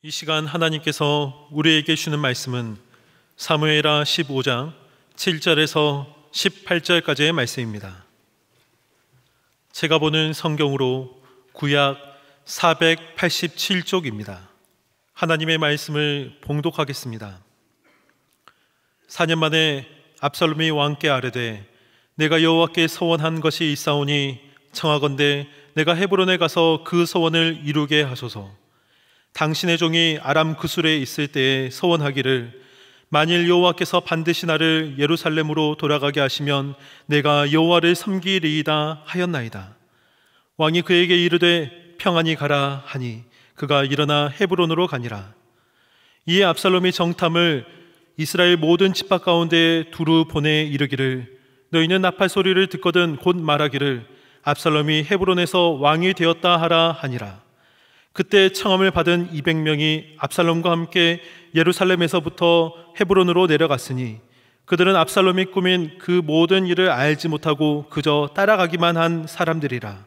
이 시간 하나님께서 우리에게 주는 말씀은 사무엘하 15장 7절에서 18절까지의 말씀입니다. 제가 보는 성경으로 구약 487쪽입니다. 하나님의 말씀을 봉독하겠습니다. 4년 만에 압살롬이 왕께 아뢰되 내가 여호와께 서원한 것이 있사오니 청하건대 내가 헤브론에 가서 그 서원을 이루게 하소서. 당신의 종이 아람 그술에 있을 때에 서원하기를 만일 여호와께서 반드시 나를 예루살렘으로 돌아가게 하시면 내가 여호와를 섬기리이다 하였나이다. 왕이 그에게 이르되 평안히 가라 하니 그가 일어나 헤브론으로 가니라. 이에 압살롬이 정탐을 이스라엘 모든 집합 가운데 두루 보내 이르기를 너희는 나팔 소리를 듣거든 곧 말하기를 압살롬이 헤브론에서 왕이 되었다 하라 하니라. 그때 청함을 받은 200명이 압살롬과 함께 예루살렘에서부터 헤브론으로 내려갔으니 그들은 압살롬이 꾸민 그 모든 일을 알지 못하고 그저 따라가기만 한 사람들이라.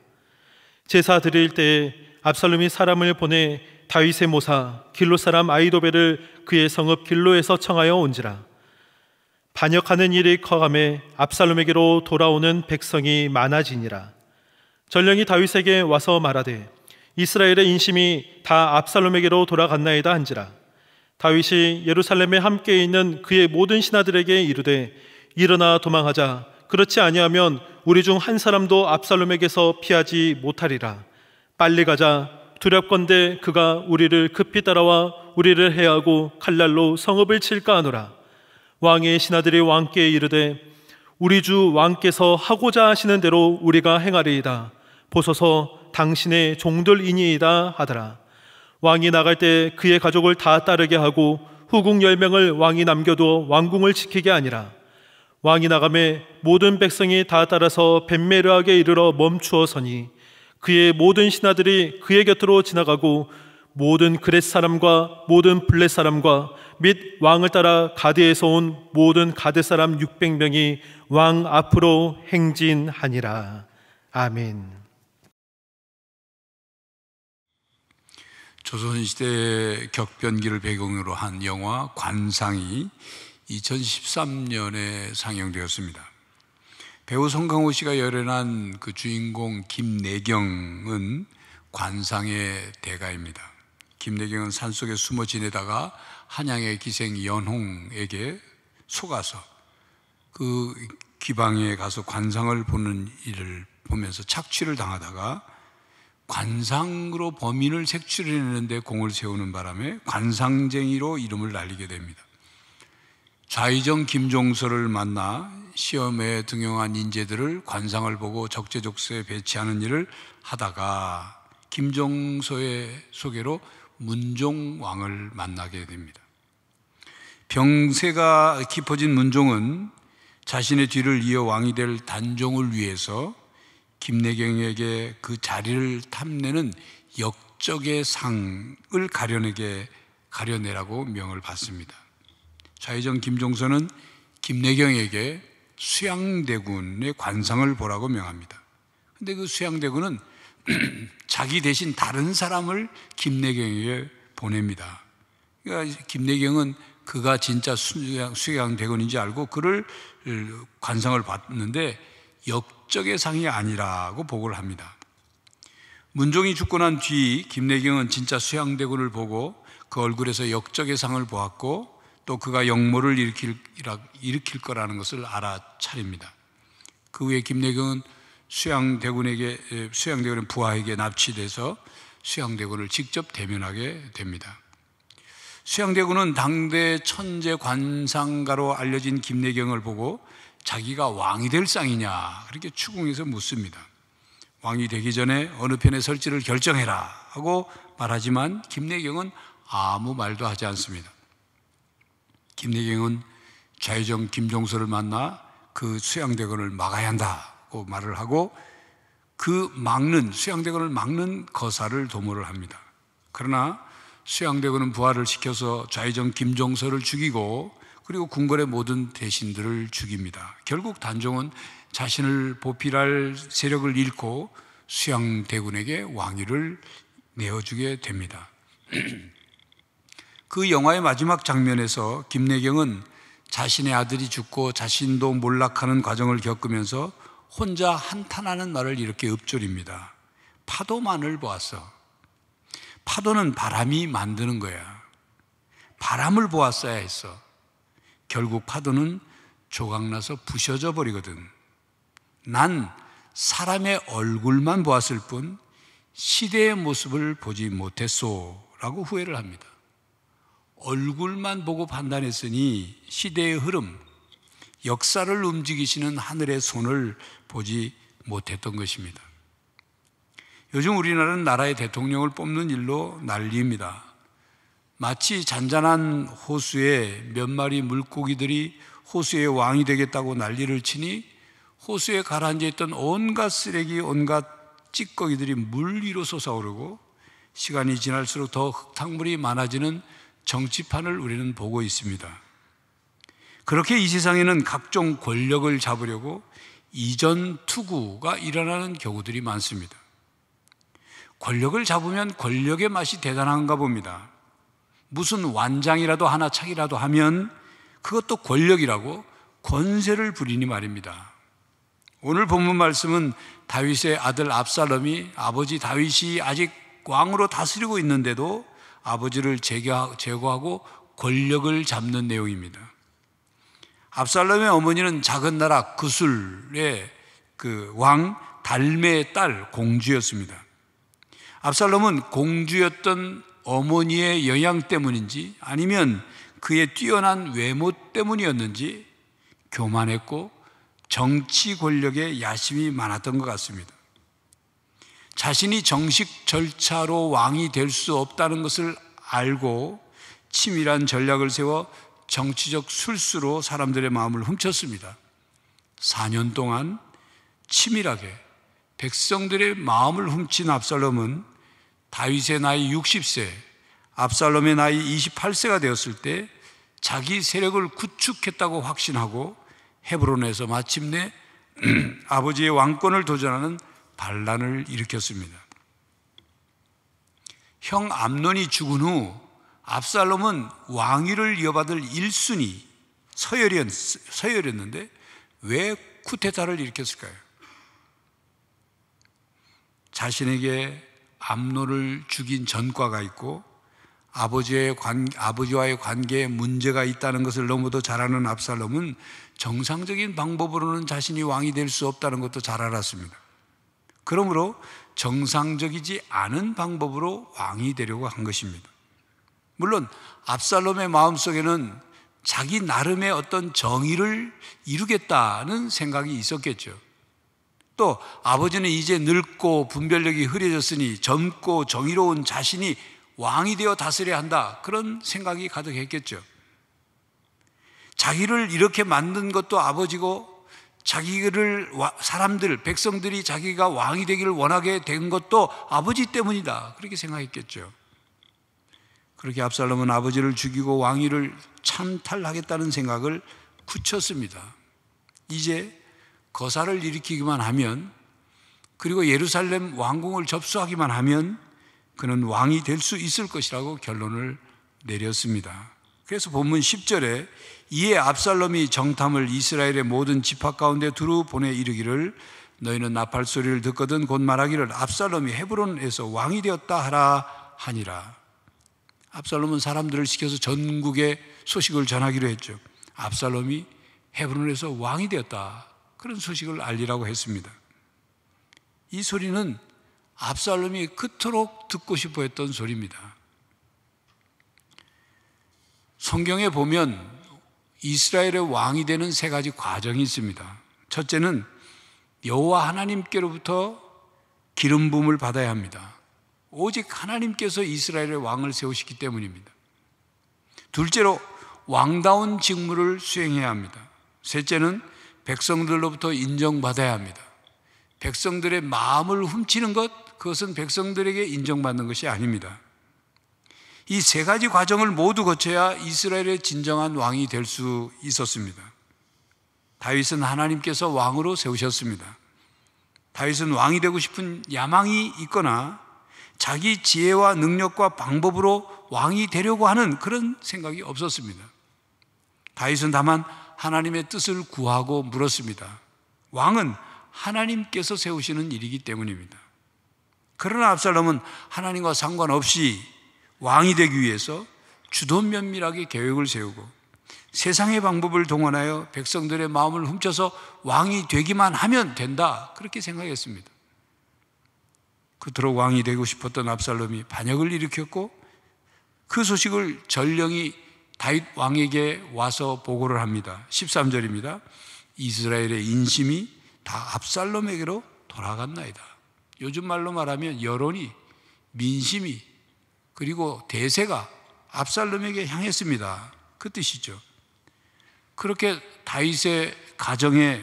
제사 드릴 때에 압살롬이 사람을 보내 다윗의 모사 길로 사람 아히도벨을 그의 성읍 길로에서 청하여 온지라. 반역하는 일이 커가매 압살롬에게로 돌아오는 백성이 많아지니라. 전령이 다윗에게 와서 말하되 이스라엘의 인심이 다 압살롬에게로 돌아갔나이다 한지라. 다윗이 예루살렘에 함께 있는 그의 모든 신하들에게 이르되 일어나 도망하자. 그렇지 아니하면 우리 중 한 사람도 압살롬에게서 피하지 못하리라. 빨리 가자. 두렵건대 그가 우리를 급히 따라와 우리를 해하고 칼날로 성읍을 칠까 하노라. 왕의 신하들이 왕께 이르되 우리 주 왕께서 하고자 하시는 대로 우리가 행하리이다. 보소서 당신의 종들이니이다 하더라. 왕이 나갈 때 그의 가족을 다 따르게 하고 후궁 10명을 왕이 남겨두어 왕궁을 지키게 하니라. 왕이 나가매 모든 백성이 다 따라서 벳메르하게 이르러 멈추어 서니 그의 모든 신하들이 그의 곁으로 지나가고 모든 그렛 사람과 모든 블렛 사람과 및 왕을 따라 가드에서 온 모든 가드 사람 600명이 왕 앞으로 행진하니라. 아멘. 조선시대 격변기를 배경으로 한 영화 관상이 2013년에 상영되었습니다. 배우 송강호 씨가 열연한 그 주인공 김내경은 관상의 대가입니다. 김내경은 산속에 숨어 지내다가 한양의 기생 연홍에게 속아서 그 귀방에 가서 관상을 보는 일을 보면서 착취를 당하다가 관상으로 범인을 색출해내는데 공을 세우는 바람에 관상쟁이로 이름을 날리게 됩니다. 좌의정 김종서를 만나 시험에 등용한 인재들을 관상을 보고 적재적소에 배치하는 일을 하다가 김종서의 소개로 문종왕을 만나게 됩니다. 병세가 깊어진 문종은 자신의 뒤를 이어 왕이 될 단종을 위해서 김내경에게 그 자리를 탐내는 역적의 상을 가려내라고 명을 받습니다. 좌의정 김종서는 김내경에게 수양대군의 관상을 보라고 명합니다. 근데 그 수양대군은 자기 대신 다른 사람을 김내경에게 보냅니다. 그러니까 김내경은 그가 진짜 수양대군인지 알고 그를 관상을 받는데 역적의 상이 아니라고 보고를 합니다. 문종이 죽고 난 뒤 김내경은 진짜 수양대군을 보고 그 얼굴에서 역적의 상을 보았고 또 그가 역모를 일으킬 거라는 것을 알아차립니다. 그 후에 김내경은 수양대군의 부하에게 납치돼서 수양대군을 직접 대면하게 됩니다. 수양대군은 당대 천재 관상가로 알려진 김내경을 보고 자기가 왕이 될 쌍이냐 그렇게 추궁해서 묻습니다. 왕이 되기 전에 어느 편에 설지를 결정해라 하고 말하지만 김내경은 아무 말도 하지 않습니다. 김내경은 좌의정 김종서를 만나 그 수양대군을 막아야 한다고 말을 하고 그 수양대군을 막는 거사를 도모를 합니다. 그러나 수양대군은 부하를 시켜서 좌의정 김종서를 죽이고 그리고 궁궐의 모든 대신들을 죽입니다. 결국 단종은 자신을 보필할 세력을 잃고 수양대군에게 왕위를 내어주게 됩니다. 그 영화의 마지막 장면에서 김내경은 자신의 아들이 죽고 자신도 몰락하는 과정을 겪으면서 혼자 한탄하는 말을 이렇게 읊조립니다. 파도만을 보았어. 파도는 바람이 만드는 거야. 바람을 보았어야 했어. 결국 파도는 조각나서 부셔져 버리거든. 난 사람의 얼굴만 보았을 뿐 시대의 모습을 보지 못했소 라고 후회를 합니다. 얼굴만 보고 판단했으니 시대의 흐름, 역사를 움직이시는 하늘의 손을 보지 못했던 것입니다. 요즘 우리나라는 나라의 대통령을 뽑는 일로 난리입니다. 마치 잔잔한 호수에 몇 마리 물고기들이 호수의 왕이 되겠다고 난리를 치니 호수에 가라앉아 있던 온갖 쓰레기, 온갖 찌꺼기들이 물 위로 솟아오르고 시간이 지날수록 더 흙탕물이 많아지는 정치판을 우리는 보고 있습니다. 그렇게 이 세상에는 각종 권력을 잡으려고 이전 투구가 일어나는 경우들이 많습니다. 권력을 잡으면 권력의 맛이 대단한가 봅니다. 무슨 완장이라도 하나 차기라도 하면 그것도 권력이라고 권세를 부리니 말입니다. 오늘 본문 말씀은 다윗의 아들 압살롬이 아버지 다윗이 아직 왕으로 다스리고 있는데도 아버지를 제거하고 권력을 잡는 내용입니다. 압살롬의 어머니는 작은 나라 그술의 그 왕 달메의 딸 공주였습니다. 압살롬은 공주였던 어머니의 영향 때문인지 아니면 그의 뛰어난 외모 때문이었는지 교만했고 정치 권력에 야심이 많았던 것 같습니다. 자신이 정식 절차로 왕이 될 수 없다는 것을 알고 치밀한 전략을 세워 정치적 술수로 사람들의 마음을 훔쳤습니다. 4년 동안 치밀하게 백성들의 마음을 훔친 압살롬은 다윗의 나이 60세, 압살롬의 나이 28세가 되었을 때 자기 세력을 구축했다고 확신하고 헤브론에서 마침내 아버지의 왕권을 도전하는 반란을 일으켰습니다. 형 암논이 죽은 후 압살롬은 왕위를 이어받을 1순위 서열이었는데 왜 쿠데타를 일으켰을까요? 자신에게 암논을 죽인 전과가 있고 아버지와의 관계에 문제가 있다는 것을 너무도 잘 아는 압살롬은 정상적인 방법으로는 자신이 왕이 될 수 없다는 것도 잘 알았습니다. 그러므로 정상적이지 않은 방법으로 왕이 되려고 한 것입니다. 물론 압살롬의 마음속에는 자기 나름의 어떤 정의를 이루겠다는 생각이 있었겠죠. 또 아버지는 이제 늙고 분별력이 흐려졌으니 젊고 정의로운 자신이 왕이 되어 다스려야 한다, 그런 생각이 가득했겠죠. 자기를 이렇게 만든 것도 아버지고 자기를 사람들, 백성들이 자기가 왕이 되기를 원하게 된 것도 아버지 때문이다, 그렇게 생각했겠죠. 그렇게 압살롬은 아버지를 죽이고 왕위를 찬탈하겠다는 생각을 굳혔습니다. 이제 거사를 일으키기만 하면, 그리고 예루살렘 왕궁을 접수하기만 하면 그는 왕이 될 수 있을 것이라고 결론을 내렸습니다. 그래서 본문 10절에 이에 압살롬이 정탐을 이스라엘의 모든 지파 가운데 두루 보내 이르기를 너희는 나팔 소리를 듣거든 곧 말하기를 압살롬이 헤브론에서 왕이 되었다 하라 하니라. 압살롬은 사람들을 시켜서 전국에 소식을 전하기로 했죠. 압살롬이 헤브론에서 왕이 되었다, 그런 소식을 알리라고 했습니다. 이 소리는 압살롬이 그토록 듣고 싶어 했던 소리입니다. 성경에 보면 이스라엘의 왕이 되는 세 가지 과정이 있습니다. 첫째는 여호와 하나님께로부터 기름 부음을 받아야 합니다. 오직 하나님께서 이스라엘의 왕을 세우시기 때문입니다. 둘째로 왕다운 직무를 수행해야 합니다. 셋째는 백성들로부터 인정받아야 합니다. 백성들의 마음을 훔치는 것, 그것은 백성들에게 인정받는 것이 아닙니다. 이 세 가지 과정을 모두 거쳐야 이스라엘의 진정한 왕이 될 수 있었습니다. 다윗은 하나님께서 왕으로 세우셨습니다. 다윗은 왕이 되고 싶은 야망이 있거나 자기 지혜와 능력과 방법으로 왕이 되려고 하는 그런 생각이 없었습니다. 다윗은 다만 하나님의 뜻을 구하고 물었습니다. 왕은 하나님께서 세우시는 일이기 때문입니다. 그러나 압살롬은 하나님과 상관없이 왕이 되기 위해서 주도면밀하게 계획을 세우고 세상의 방법을 동원하여 백성들의 마음을 훔쳐서 왕이 되기만 하면 된다, 그렇게 생각했습니다. 그토록 왕이 되고 싶었던 압살롬이 반역을 일으켰고 그 소식을 전령이 다윗 왕에게 와서 보고를 합니다. 13절입니다. 이스라엘의 인심이 다 압살롬에게로 돌아갔나이다. 요즘 말로 말하면 여론이, 민심이, 그리고 대세가 압살롬에게 향했습니다. 그 뜻이죠. 그렇게 다윗의 가정에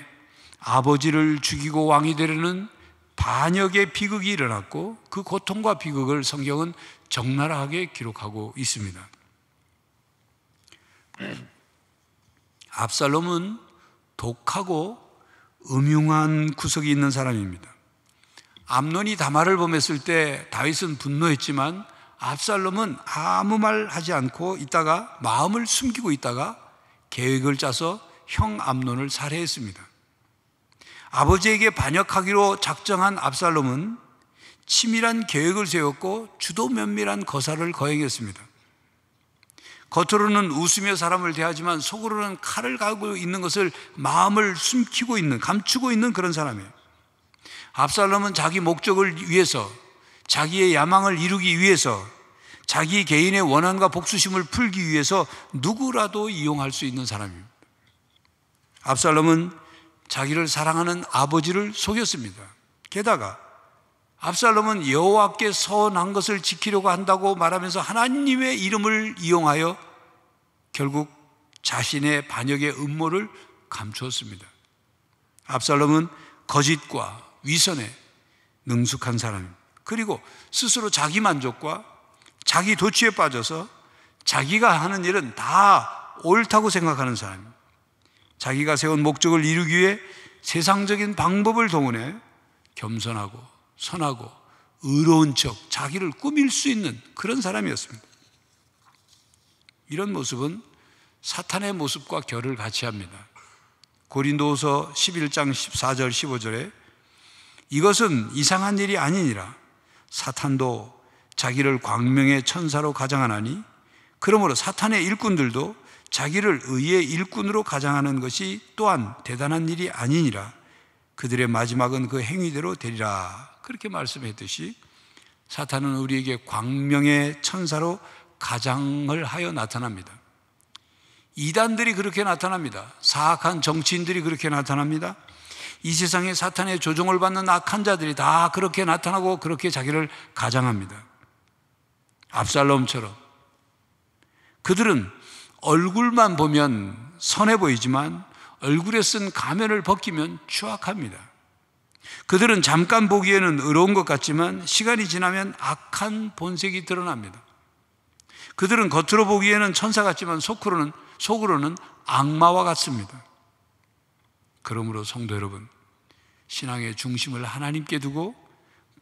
아버지를 죽이고 왕이 되려는 반역의 비극이 일어났고 그 고통과 비극을 성경은 적나라하게 기록하고 있습니다. 압살롬은 독하고 음흉한 구석이 있는 사람입니다. 암논이 다말을 범했을 때 다윗은 분노했지만 압살롬은 아무 말 하지 않고 있다가 마음을 숨기고 있다가 계획을 짜서 형 암논을 살해했습니다. 아버지에게 반역하기로 작정한 압살롬은 치밀한 계획을 세웠고 주도면밀한 거사를 거행했습니다. 겉으로는 웃으며 사람을 대하지만 속으로는 칼을 가지고 있는 것을 마음을 숨기고 있는, 감추고 있는 그런 사람이에요. 압살롬은 자기 목적을 위해서, 자기의 야망을 이루기 위해서, 자기 개인의 원한과 복수심을 풀기 위해서 누구라도 이용할 수 있는 사람입니다. 압살롬은 자기를 사랑하는 아버지를 속였습니다. 게다가 압살롬은 여호와께 서원한 것을 지키려고 한다고 말하면서 하나님의 이름을 이용하여 결국 자신의 반역의 음모를 감추었습니다. 압살롬은 거짓과 위선에 능숙한 사람입니다. 그리고 스스로 자기 만족과 자기 도취에 빠져서 자기가 하는 일은 다 옳다고 생각하는 사람입니다. 자기가 세운 목적을 이루기 위해 세상적인 방법을 동원해 겸손하고 선하고 의로운 척 자기를 꾸밀 수 있는 그런 사람이었습니다. 이런 모습은 사탄의 모습과 결을 같이 합니다. 고린도후서 11장 14절 15절에 이것은 이상한 일이 아니니라 사탄도 자기를 광명의 천사로 가장하나니 그러므로 사탄의 일꾼들도 자기를 의의 일꾼으로 가장하는 것이 또한 대단한 일이 아니니라 그들의 마지막은 그 행위대로 되리라. 그렇게 말씀했듯이 사탄은 우리에게 광명의 천사로 가장을 하여 나타납니다. 이단들이 그렇게 나타납니다. 사악한 정치인들이 그렇게 나타납니다. 이 세상에 사탄의 조종을 받는 악한 자들이 다 그렇게 나타나고 그렇게 자기를 가장합니다. 압살롬처럼 그들은 얼굴만 보면 선해 보이지만 얼굴에 쓴 가면을 벗기면 추악합니다. 그들은 잠깐 보기에는 의로운 것 같지만 시간이 지나면 악한 본색이 드러납니다. 그들은 겉으로 보기에는 천사 같지만 속으로는 악마와 같습니다. 그러므로 성도 여러분, 신앙의 중심을 하나님께 두고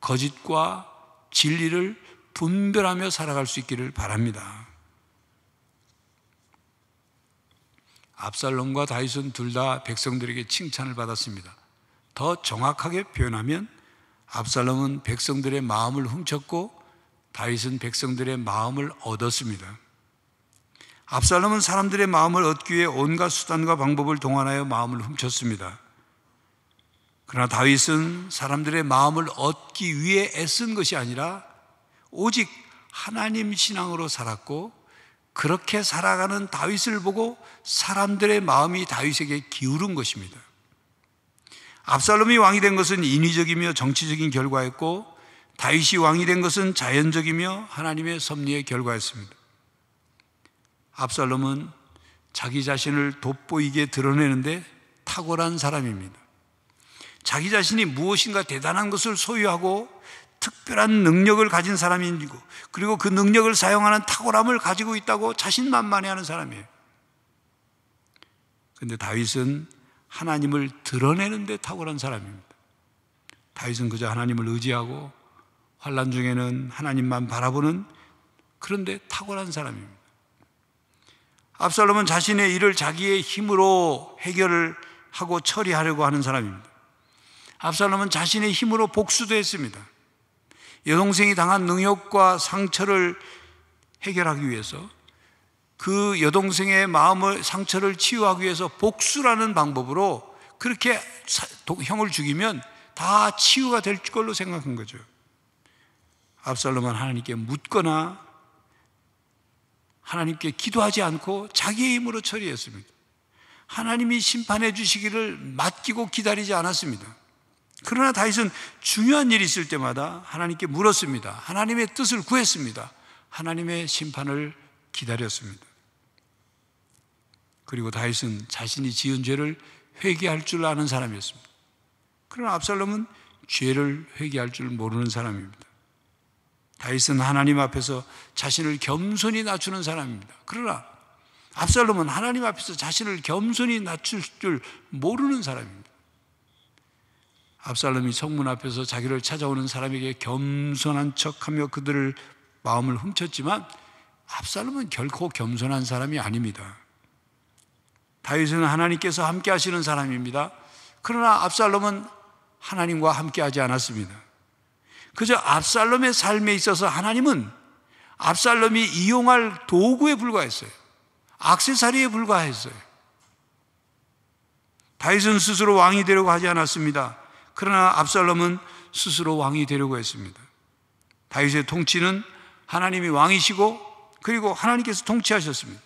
거짓과 진리를 분별하며 살아갈 수 있기를 바랍니다. 압살롬과 다윗은 둘 다 백성들에게 칭찬을 받았습니다. 더 정확하게 표현하면 압살롬은 백성들의 마음을 훔쳤고 다윗은 백성들의 마음을 얻었습니다. 압살롬은 사람들의 마음을 얻기 위해 온갖 수단과 방법을 동원하여 마음을 훔쳤습니다. 그러나 다윗은 사람들의 마음을 얻기 위해 애쓴 것이 아니라 오직 하나님 신앙으로 살았고 그렇게 살아가는 다윗을 보고 사람들의 마음이 다윗에게 기울은 것입니다. 압살롬이 왕이 된 것은 인위적이며 정치적인 결과였고 다윗이 왕이 된 것은 자연적이며 하나님의 섭리의 결과였습니다. 압살롬은 자기 자신을 돋보이게 드러내는데 탁월한 사람입니다. 자기 자신이 무엇인가 대단한 것을 소유하고 특별한 능력을 가진 사람이고 그리고 그 능력을 사용하는 탁월함을 가지고 있다고 자신만만해하는 사람이에요. 그런데 다윗은 하나님을 드러내는 데 탁월한 사람입니다. 다윗은 그저 하나님을 의지하고 환난 중에는 하나님만 바라보는 그런데 탁월한 사람입니다. 압살롬은 자신의 일을 자기의 힘으로 해결을 하고 처리하려고 하는 사람입니다. 압살롬은 자신의 힘으로 복수도 했습니다. 여동생이 당한 능욕과 상처를 해결하기 위해서, 그 여동생의 마음을, 상처를 치유하기 위해서 복수라는 방법으로 그렇게 형을 죽이면 다 치유가 될 걸로 생각한 거죠. 압살롬은 하나님께 묻거나 하나님께 기도하지 않고 자기의 힘으로 처리했습니다. 하나님이 심판해 주시기를 맡기고 기다리지 않았습니다. 그러나 다윗은 중요한 일이 있을 때마다 하나님께 물었습니다. 하나님의 뜻을 구했습니다. 하나님의 심판을 기다렸습니다. 그리고 다윗은 자신이 지은 죄를 회개할 줄 아는 사람이었습니다. 그러나 압살롬은 죄를 회개할 줄 모르는 사람입니다. 다윗은 하나님 앞에서 자신을 겸손히 낮추는 사람입니다. 그러나 압살롬은 하나님 앞에서 자신을 겸손히 낮출 줄 모르는 사람입니다. 압살롬이 성문 앞에서 자기를 찾아오는 사람에게 겸손한 척하며 그들을 마음을 훔쳤지만 압살롬은 결코 겸손한 사람이 아닙니다. 다윗은 하나님께서 함께 하시는 사람입니다. 그러나 압살롬은 하나님과 함께 하지 않았습니다. 그저 압살롬의 삶에 있어서 하나님은 압살롬이 이용할 도구에 불과했어요. 액세서리에 불과했어요. 다윗은 스스로 왕이 되려고 하지 않았습니다. 그러나 압살롬은 스스로 왕이 되려고 했습니다. 다윗의 통치는 하나님이 왕이시고 그리고 하나님께서 통치하셨습니다.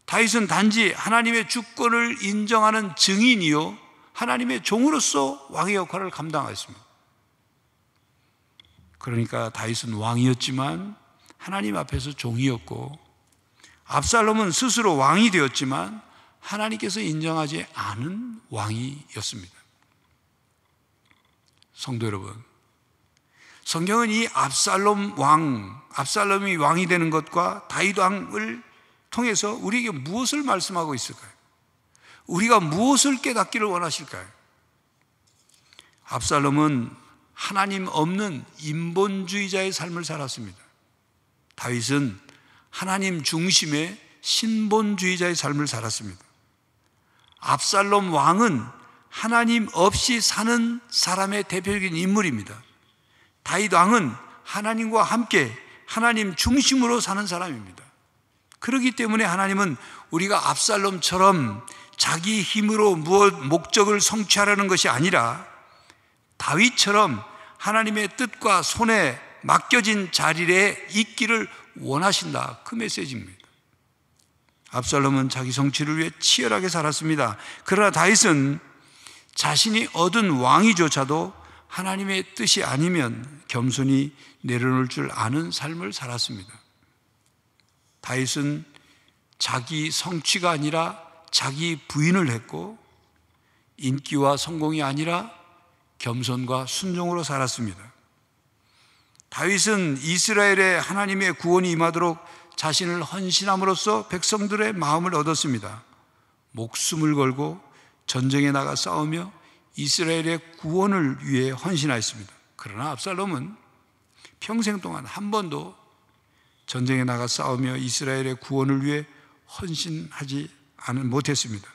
다윗은 단지 하나님의 주권을 인정하는 증인이요 하나님의 종으로서 왕의 역할을 감당했습니다. 그러니까 다윗은 왕이었지만 하나님 앞에서 종이었고, 압살롬은 스스로 왕이 되었지만 하나님께서 인정하지 않은 왕이었습니다. 성도 여러분, 성경은 이 압살롬이 왕이 되는 것과 다윗 왕을 통해서 우리에게 무엇을 말씀하고 있을까요? 우리가 무엇을 깨닫기를 원하실까요? 압살롬은 하나님 없는 인본주의자의 삶을 살았습니다. 다윗은 하나님 중심의 신본주의자의 삶을 살았습니다. 압살롬 왕은 하나님 없이 사는 사람의 대표적인 인물입니다. 다윗 왕은 하나님과 함께 하나님 중심으로 사는 사람입니다. 그렇기 때문에 하나님은 우리가 압살롬처럼 자기 힘으로 목적을 성취하려는 것이 아니라 다윗처럼 하나님의 뜻과 손에 맡겨진 자리에 있기를 원하신다, 그 메시지입니다. 압살롬은 자기 성취를 위해 치열하게 살았습니다. 그러나 다윗은 자신이 얻은 왕위조차도 하나님의 뜻이 아니면 겸손히 내려놓을 줄 아는 삶을 살았습니다. 다윗은 자기 성취가 아니라 자기 부인을 했고, 인기와 성공이 아니라 겸손과 순종으로 살았습니다. 다윗은 이스라엘에 하나님의 구원이 임하도록 자신을 헌신함으로써 백성들의 마음을 얻었습니다. 목숨을 걸고 전쟁에 나가 싸우며 이스라엘의 구원을 위해 헌신하였습니다. 그러나 압살롬은 평생 동안 한 번도 전쟁에 나가 싸우며 이스라엘의 구원을 위해 헌신하지 못했습니다.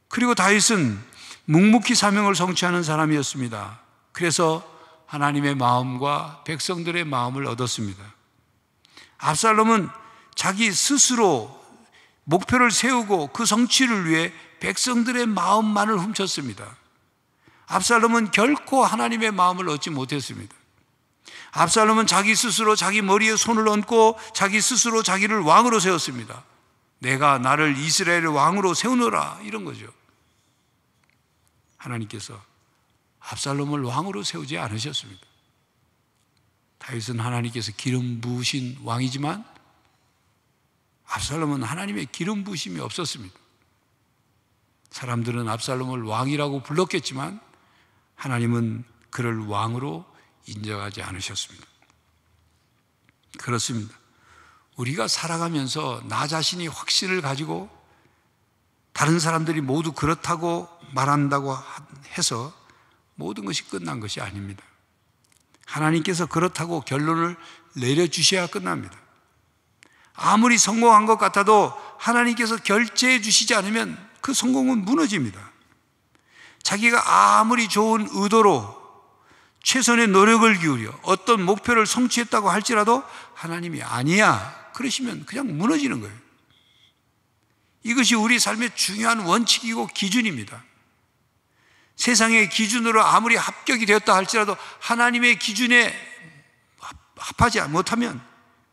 그리고 다윗은 묵묵히 사명을 성취하는 사람이었습니다. 그래서 하나님의 마음과 백성들의 마음을 얻었습니다. 압살롬은 자기 스스로 목표를 세우고 그 성취를 위해 백성들의 마음만을 훔쳤습니다. 압살롬은 결코 하나님의 마음을 얻지 못했습니다. 압살롬은 자기 스스로 자기 머리에 손을 얹고 자기 스스로 자기를 왕으로 세웠습니다. 내가 나를 이스라엘의 왕으로 세우노라, 이런 거죠. 하나님께서 압살롬을 왕으로 세우지 않으셨습니다. 다윗은 하나님께서 기름 부으신 왕이지만 압살롬은 하나님의 기름 부으심이 없었습니다. 사람들은 압살롬을 왕이라고 불렀겠지만 하나님은 그를 왕으로 인정하지 않으셨습니다. 그렇습니다. 우리가 살아가면서 나 자신이 확신을 가지고 다른 사람들이 모두 그렇다고 말한다고 해서 모든 것이 끝난 것이 아닙니다. 하나님께서 그렇다고 결론을 내려주셔야 끝납니다. 아무리 성공한 것 같아도 하나님께서 결제해 주시지 않으면 그 성공은 무너집니다. 자기가 아무리 좋은 의도로 최선의 노력을 기울여 어떤 목표를 성취했다고 할지라도 하나님이 아니야 그러시면 그냥 무너지는 거예요. 이것이 우리 삶의 중요한 원칙이고 기준입니다. 세상의 기준으로 아무리 합격이 되었다 할지라도 하나님의 기준에 합하지 못하면,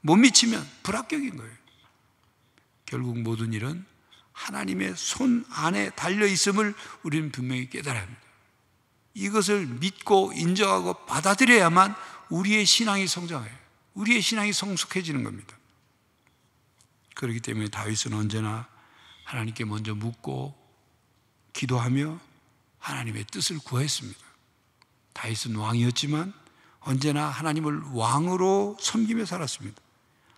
못 미치면 불합격인 거예요. 결국 모든 일은 하나님의 손 안에 달려있음을 우리는 분명히 깨달아야 합니다. 이것을 믿고 인정하고 받아들여야만 우리의 신앙이 성장해요. 우리의 신앙이 성숙해지는 겁니다. 그렇기 때문에 다윗은 언제나 하나님께 먼저 묻고 기도하며 하나님의 뜻을 구했습니다. 다윗은 왕이었지만 언제나 하나님을 왕으로 섬기며 살았습니다.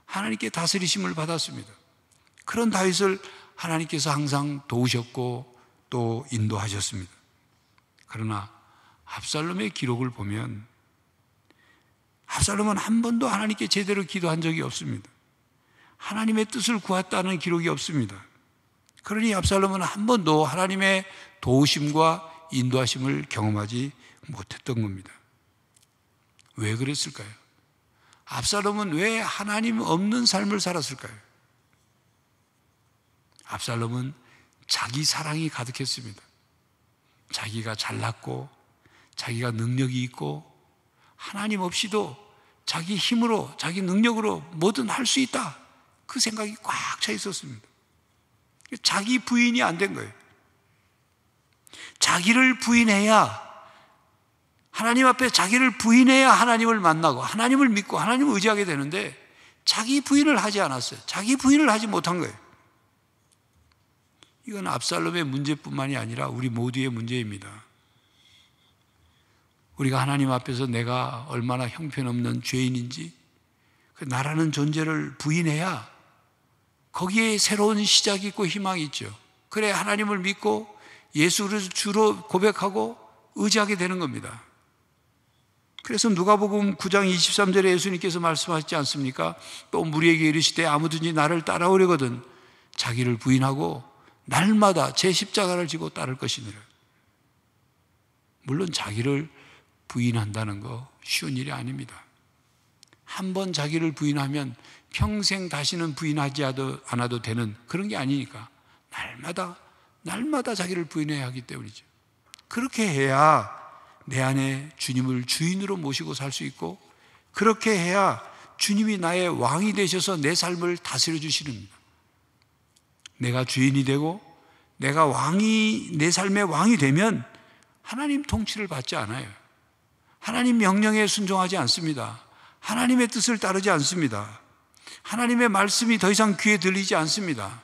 하나님께 다스리심을 받았습니다. 그런 다윗을 하나님께서 항상 도우셨고 또 인도하셨습니다. 그러나 압살롬의 기록을 보면 압살롬은 한 번도 하나님께 제대로 기도한 적이 없습니다. 하나님의 뜻을 구했다는 기록이 없습니다. 그러니 압살롬은 한 번도 하나님의 도우심과 인도하심을 경험하지 못했던 겁니다. 왜 그랬을까요? 압살롬은 왜 하나님 없는 삶을 살았을까요? 압살롬은 자기 사랑이 가득했습니다. 자기가 잘났고 자기가 능력이 있고 하나님 없이도 자기 힘으로 자기 능력으로 뭐든 할 수 있다, 그 생각이 꽉 차 있었습니다. 자기 부인이 안 된 거예요. 자기를 부인해야, 하나님 앞에 자기를 부인해야 하나님을 만나고 하나님을 믿고 하나님을 의지하게 되는데 자기 부인을 하지 않았어요. 자기 부인을 하지 못한 거예요. 이건 압살롬의 문제뿐만이 아니라 우리 모두의 문제입니다. 우리가 하나님 앞에서 내가 얼마나 형편없는 죄인인지, 나라는 존재를 부인해야 거기에 새로운 시작이 있고 희망이 있죠. 그래 하나님을 믿고 예수를 주로 고백하고 의지하게 되는 겁니다. 그래서 누가복음 9장 23절에 예수님께서 말씀하시지 않습니까? 또 무리에게 이르시되 아무든지 나를 따라오려거든 자기를 부인하고 날마다 제 십자가를 지고 따를 것이니라. 물론 자기를 부인한다는 거 쉬운 일이 아닙니다. 한 번 자기를 부인하면 평생 다시는 부인하지 않아도 되는 그런 게 아니니까 날마다 자기를 부인해야 하기 때문이죠. 그렇게 해야 내 안에 주님을 주인으로 모시고 살 수 있고, 그렇게 해야 주님이 나의 왕이 되셔서 내 삶을 다스려 주시는입니다. 내가 주인이 되고 내가 내 삶의 왕이 되면 하나님 통치를 받지 않아요. 하나님 명령에 순종하지 않습니다. 하나님의 뜻을 따르지 않습니다. 하나님의 말씀이 더 이상 귀에 들리지 않습니다.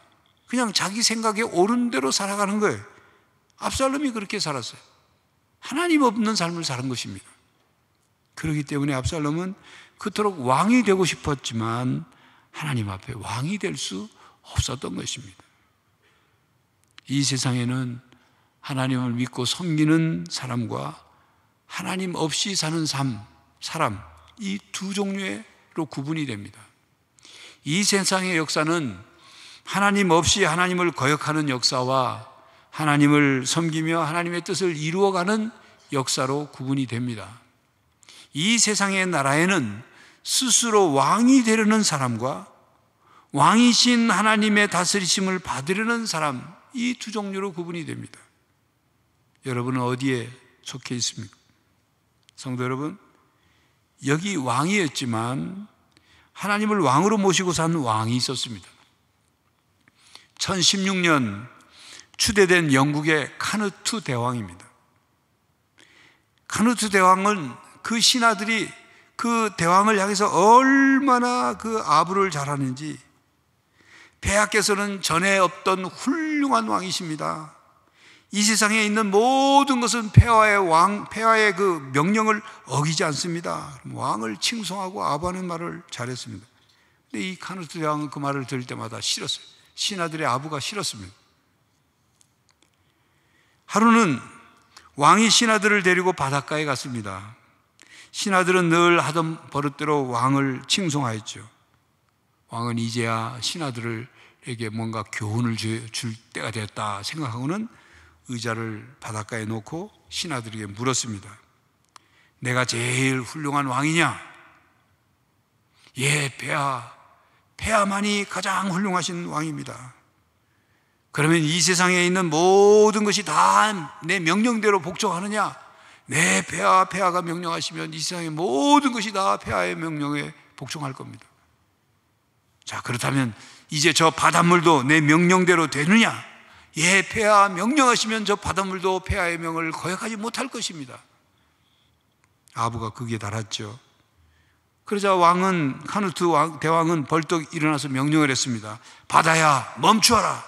그냥 자기 생각에 옳은 대로 살아가는 거예요. 압살롬이 그렇게 살았어요. 하나님 없는 삶을 사는 것입니다. 그렇기 때문에 압살롬은 그토록 왕이 되고 싶었지만 하나님 앞에 왕이 될 수 없었던 것입니다. 이 세상에는 하나님을 믿고 섬기는 사람과 하나님 없이 사는 사람, 이 두 종류로 구분이 됩니다. 이 세상의 역사는 하나님 없이 하나님을 거역하는 역사와 하나님을 섬기며 하나님의 뜻을 이루어가는 역사로 구분이 됩니다. 이 세상의 나라에는 스스로 왕이 되려는 사람과 왕이신 하나님의 다스리심을 받으려는 사람, 이 두 종류로 구분이 됩니다. 여러분은 어디에 속해 있습니까? 성도 여러분, 여기 왕이었지만 하나님을 왕으로 모시고 산 왕이 있었습니다. 1016년 추대된 영국의 카누트 대왕입니다. 카누트 대왕은 그 신하들이 그 대왕을 향해서 얼마나 그 아부를 잘하는지, 폐하께서는 전에 없던 훌륭한 왕이십니다. 이 세상에 있는 모든 것은 폐하의 그 명령을 어기지 않습니다. 왕을 칭송하고 아부하는 말을 잘했습니다. 근데 이 카누트 대왕은 그 말을 들을 때마다 싫었어요. 신하들의 아부가 싫었습니다. 하루는 왕이 신하들을 데리고 바닷가에 갔습니다. 신하들은 늘 하던 버릇대로 왕을 칭송하였죠. 왕은 이제야 신하들에게 뭔가 교훈을 줄 때가 됐다 생각하고는 의자를 바닷가에 놓고 신하들에게 물었습니다. 내가 제일 훌륭한 왕이냐? 예, 폐하만이 가장 훌륭하신 왕입니다. 그러면 이 세상에 있는 모든 것이 다 내 명령대로 복종하느냐? 네, 폐하가 명령하시면 이 세상의 모든 것이 다 폐하의 명령에 복종할 겁니다. 자, 그렇다면 이제 저 바닷물도 내 명령대로 되느냐? 예, 폐하 명령하시면 저 바닷물도 폐하의 명을 거역하지 못할 것입니다. 아부가 거기에 달았죠. 그러자 카누트 대왕은 벌떡 일어나서 명령을 했습니다. 바다야, 멈추어라.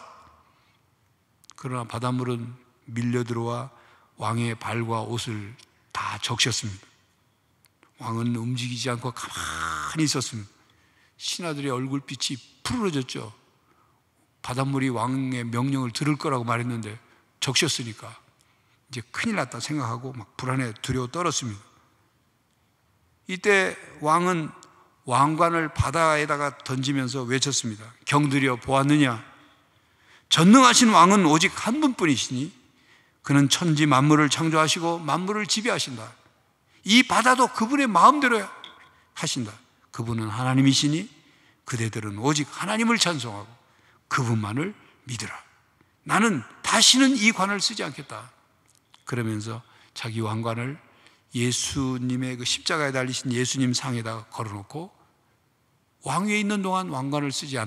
그러나 바닷물은 밀려 들어와 왕의 발과 옷을 다 적셨습니다. 왕은 움직이지 않고 가만히 있었습니다. 신하들의 얼굴빛이 푸르러졌죠. 바닷물이 왕의 명령을 들을 거라고 말했는데 적셨으니까 이제 큰일 났다 생각하고 막 불안해 두려워 떨었습니다. 이때 왕은 왕관을 바다에다가 던지면서 외쳤습니다. 경들여 보았느냐? 전능하신 왕은 오직 한 분뿐이시니 그는 천지 만물을 창조하시고 만물을 지배하신다. 이 바다도 그분의 마음대로 하신다. 그분은 하나님이시니 그대들은 오직 하나님을 찬송하고 그분만을 믿으라. 나는 다시는 이 관을 쓰지 않겠다. 그러면서 자기 왕관을 예수님의 그 십자가에 달리신 예수님 상에다가 걸어놓고 왕위에 있는 동안 왕관을 쓰지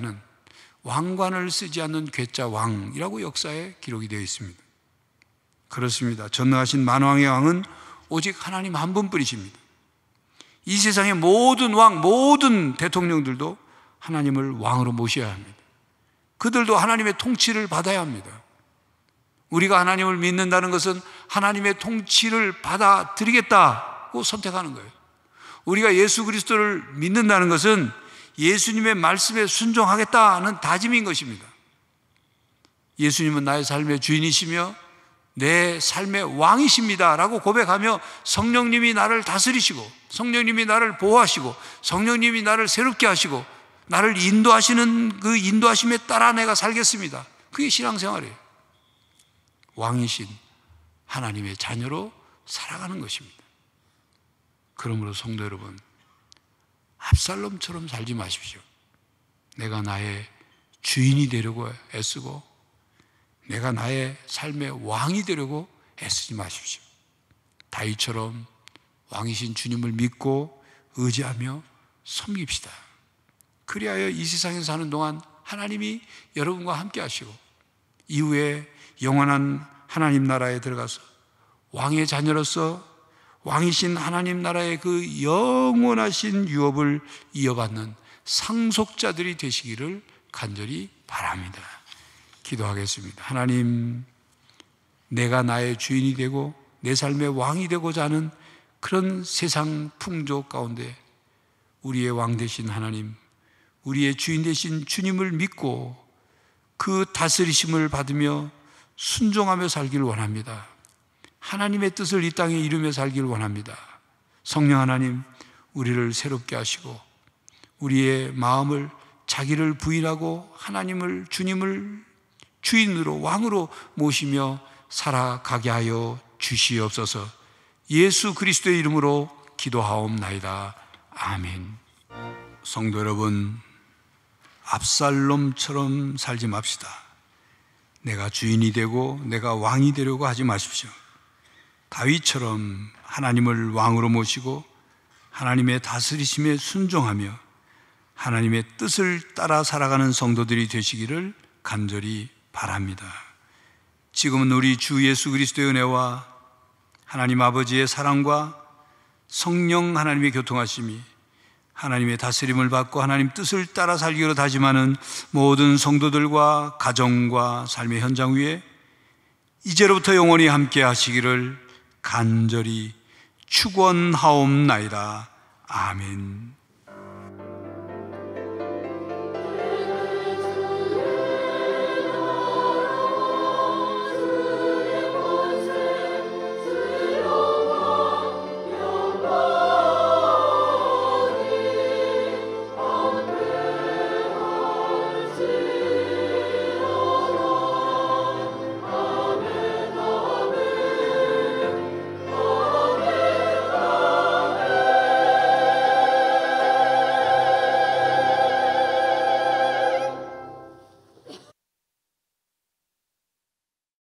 않는 괴짜 왕이라고 역사에 기록이 되어 있습니다. 그렇습니다. 전능하신 만왕의 왕은 오직 하나님 한 분뿐이십니다. 이 세상의 모든 왕, 모든 대통령들도 하나님을 왕으로 모셔야 합니다. 그들도 하나님의 통치를 받아야 합니다. 우리가 하나님을 믿는다는 것은 하나님의 통치를 받아들이겠다고 선택하는 거예요. 우리가 예수 그리스도를 믿는다는 것은 예수님의 말씀에 순종하겠다는 다짐인 것입니다. 예수님은 나의 삶의 주인이시며 내 삶의 왕이십니다 라고 고백하며 성령님이 나를 다스리시고 성령님이 나를 보호하시고 성령님이 나를 새롭게 하시고 나를 인도하시는 그 인도하심에 따라 내가 살겠습니다. 그게 신앙생활이에요. 왕이신 하나님의 자녀로 살아가는 것입니다. 그러므로 성도 여러분, 압살롬처럼 살지 마십시오. 내가 나의 주인이 되려고 애쓰고 내가 나의 삶의 왕이 되려고 애쓰지 마십시오. 다윗처럼 왕이신 주님을 믿고 의지하며 섬깁시다. 그리하여 이 세상에서 사는 동안 하나님이 여러분과 함께 하시고 이후에 영원한 하나님 나라에 들어가서 왕의 자녀로서 왕이신 하나님 나라의 그 영원하신 유업을 이어받는 상속자들이 되시기를 간절히 바랍니다. 기도하겠습니다. 하나님, 내가 나의 주인이 되고 내 삶의 왕이 되고자 하는 그런 세상 풍조 가운데 우리의 왕 되신 하나님, 우리의 주인 되신 주님을 믿고 그 다스리심을 받으며 순종하며 살기를 원합니다. 하나님의 뜻을 이 땅에 이루며 살기를 원합니다. 성령 하나님, 우리를 새롭게 하시고 우리의 마음을 자기를 부인하고 하나님을, 주님을 주인으로 왕으로 모시며 살아가게 하여 주시옵소서. 예수 그리스도의 이름으로 기도하옵나이다. 아멘. 성도 여러분, 압살롬처럼 살지 맙시다. 내가 주인이 되고 내가 왕이 되려고 하지 마십시오. 다윗처럼 하나님을 왕으로 모시고 하나님의 다스리심에 순종하며 하나님의 뜻을 따라 살아가는 성도들이 되시기를 간절히 바랍니다. 지금은 우리 주 예수 그리스도의 은혜와 하나님 아버지의 사랑과 성령 하나님의 교통하심이 하나님의 다스림을 받고 하나님 뜻을 따라 살기로 다짐하는 모든 성도들과 가정과 삶의 현장 위에 이제로부터 영원히 함께 하시기를 간절히 축원하옵나이다. 아멘.